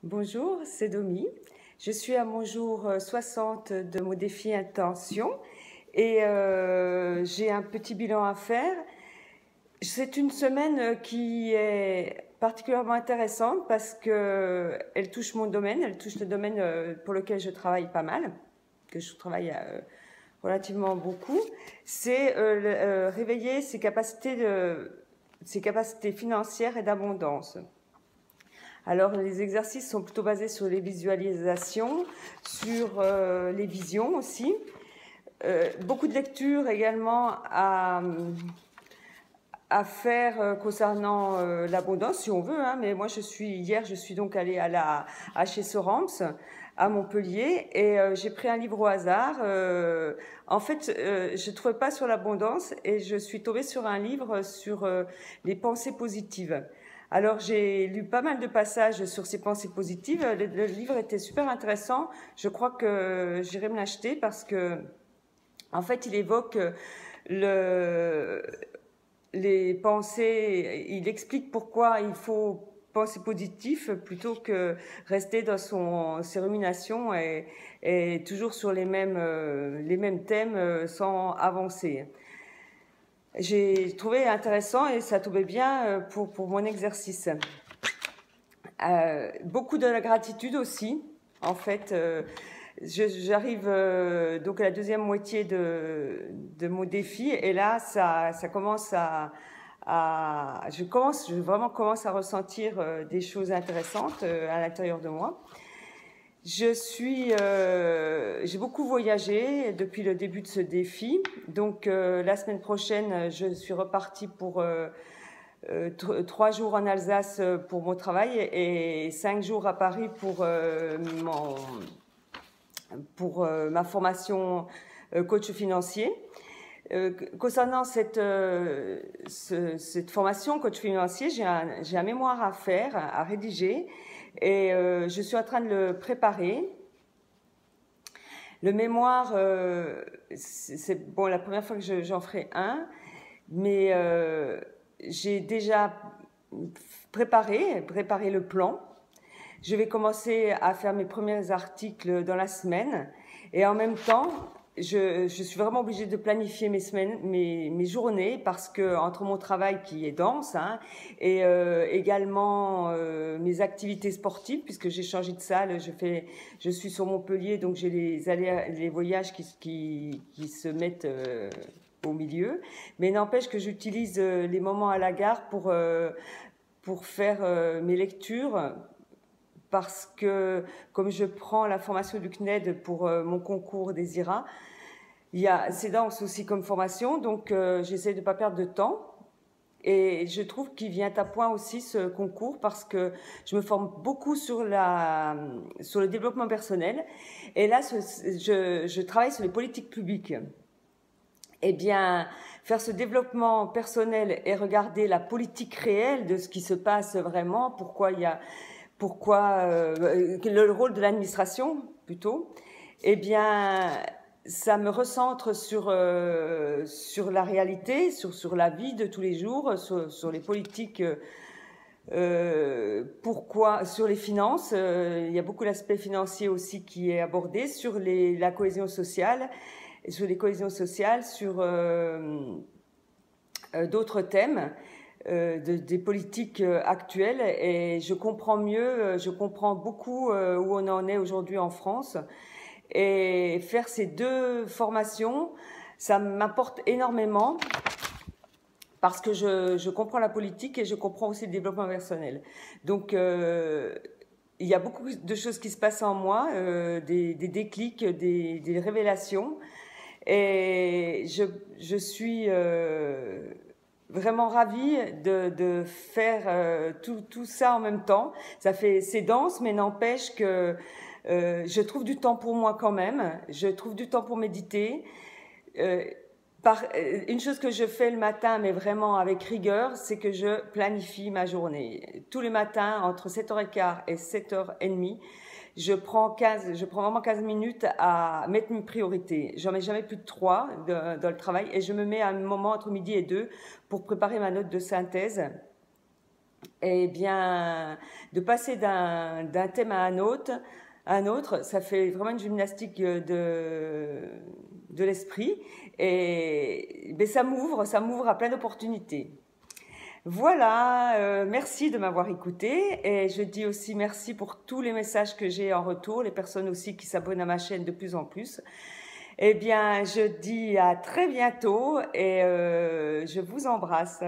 Bonjour, c'est Domi. Je suis à mon jour 60 de mon défi Intention et j'ai un petit bilan à faire. C'est une semaine qui est particulièrement intéressante parce que elle touche mon domaine, elle touche le domaine pour lequel je travaille pas mal, que je travaille relativement beaucoup. C'est réveiller ses capacités financières et d'abondance. Alors, les exercices sont plutôt basés sur les visualisations, sur les visions aussi. Beaucoup de lectures également à faire concernant l'abondance, si on veut. Hein, mais moi, hier, je suis donc allée à chez Sorams, à Montpellier, et j'ai pris un livre au hasard. En fait, je ne trouvais pas sur l'abondance, et je suis tombée sur un livre sur les pensées positives. Alors j'ai lu pas mal de passages sur ces pensées positives. Le livre était super intéressant. Je crois que j'irai me l'acheter parce que, en fait, il évoque le, les pensées. Il explique pourquoi il faut penser positif plutôt que rester dans ses ruminations et toujours sur les mêmes thèmes sans avancer. J'ai trouvé intéressant et ça tombait bien pour mon exercice. Beaucoup de la gratitude aussi. En fait, j'arrive donc à la deuxième moitié de mon défi et là, ça commence je vraiment commence à ressentir des choses intéressantes à l'intérieur de moi. J'ai beaucoup voyagé depuis le début de ce défi. Donc la semaine prochaine, je suis repartie pour 3 jours en Alsace pour mon travail et 5 jours à Paris pour ma formation coach financier. Concernant cette formation coach financier, j'ai un mémoire à faire, à rédiger, et je suis en train de le préparer. Le mémoire, c'est bon, la première fois que j'en ferai un, mais j'ai déjà préparé le plan. Je vais commencer à faire mes premiers articles dans la semaine et en même temps, je suis vraiment obligée de planifier mes journées parce que entre mon travail qui est dense hein, et également mes activités sportives puisque j'ai changé de salle, je suis sur Montpellier donc j'ai les voyages qui se mettent au milieu, mais n'empêche que j'utilise les moments à la gare pour faire mes lectures parce que comme je prends la formation du CNED pour mon concours des IRA, c'est dense aussi comme formation, donc j'essaie de ne pas perdre de temps. Et je trouve qu'il vient à point aussi ce concours parce que je me forme beaucoup sur le développement personnel. Et là, je travaille sur les politiques publiques. Eh bien, faire ce développement personnel et regarder la politique réelle de ce qui se passe vraiment, le rôle de l'administration plutôt, eh bien, ça me recentre sur la réalité, sur la vie de tous les jours, sur les politiques. Sur les finances, il y a beaucoup d'aspects financiers aussi qui est abordé, sur la cohésion sociale, sur les cohésions sociales, sur d'autres thèmes. Des politiques actuelles et je comprends beaucoup où on en est aujourd'hui en France et faire ces deux formations, ça m'apporte énormément parce que je comprends la politique et je comprends aussi le développement personnel. Donc il y a beaucoup de choses qui se passent en moi, des déclics, des révélations et je suis vraiment ravie de faire tout ça en même temps. C'est dense, mais n'empêche que je trouve du temps pour moi quand même. Je trouve du temps pour méditer. Une chose que je fais le matin, mais vraiment avec rigueur, c'est que je planifie ma journée. Tous les matins, entre 7h15 et 7h30, je prends vraiment 15 minutes à mettre mes priorités. J'en mets jamais plus de 3 dans le travail et je me mets un moment entre midi et 2 pour préparer ma note de synthèse eh bien, de passer d'un thème à un autre, ça fait vraiment une gymnastique de l'esprit et ben, ça m'ouvre à plein d'opportunités. Voilà, merci de m'avoir écouté et je dis aussi merci pour tous les messages que j'ai en retour, les personnes aussi qui s'abonnent à ma chaîne de plus en plus. Eh bien, je dis à très bientôt et je vous embrasse.